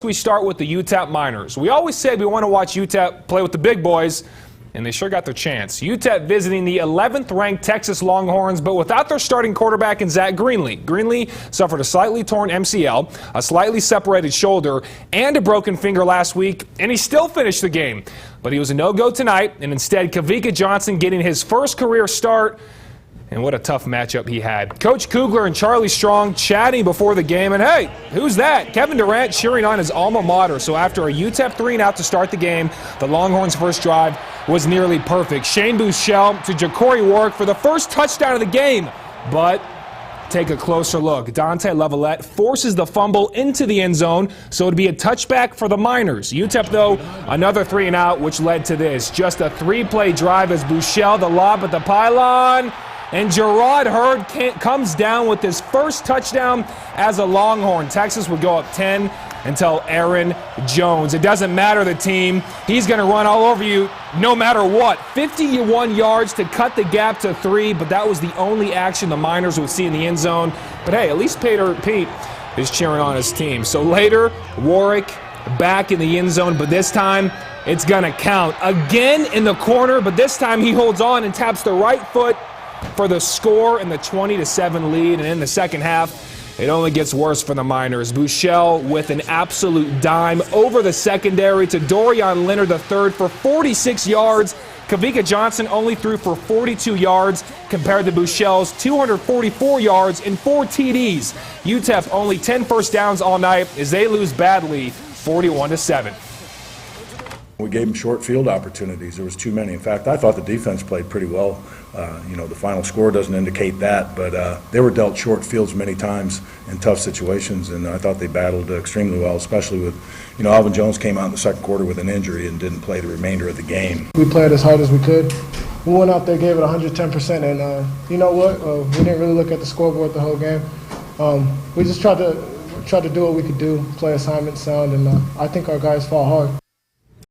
We start with the UTEP Miners. We always said we want to watch UTEP play with the big boys, and they sure got their chance. UTEP visiting the 11th ranked Texas Longhorns, but without their starting quarterback in Zach Greenlee. Greenlee suffered a slightly torn MCL, a slightly separated shoulder, and a broken finger last week, and he still finished the game. But he was a no-go tonight, and instead KVIA getting his first career start. And what a tough matchup he had. Coach Kugler and Charlie Strong chatting before the game, and hey, who's that? Kevin Durant cheering on his alma mater. So after a UTEP 3-and-out to start the game, the Longhorns' first drive was nearly perfect. Shane Buechele to Ja'Cory Warwick for the first touchdown of the game. But take a closer look. Dante Levalette forces the fumble into the end zone, so it'd be a touchback for the Miners. UTEP, though, another 3-and-out, which led to this. Just a 3-play drive as Buechele, the lob at the pylon. And Gerard Hurd comes down with his first touchdown as a Longhorn. Texas would go up 10 until Aaron Jones. It doesn't matter the team. He's going to run all over you no matter what. 51 yards to cut the gap to 3, but that was the only action the Miners would see in the end zone. But hey, at least Pete is cheering on his team. So later, Warwick back in the end zone, but this time it's going to count. Again in the corner, but this time he holds on and taps the right foot for the score and the 20-7 lead. And in the second half, it only gets worse for the Miners. Buechele with an absolute dime over the secondary to Dorian Leonard III for 46 yards. KVIA only threw for 42 yards compared to Buechele's 244 yards and 4 TDs. UTEP only 10 first downs all night as they lose badly, 41-7. We gave them short field opportunities. There was too many. In fact, I thought the defense played pretty well. The final score doesn't indicate that, but they were dealt short fields many times in tough situations, and I thought they battled extremely well, especially with, Alvin Jones came out in the second quarter with an injury and didn't play the remainder of the game. We played as hard as we could. We went out there, gave it 110%, and you know what? We didn't really look at the scoreboard the whole game. We just tried to do what we could do, play assignment sound, and I think our guys fought hard.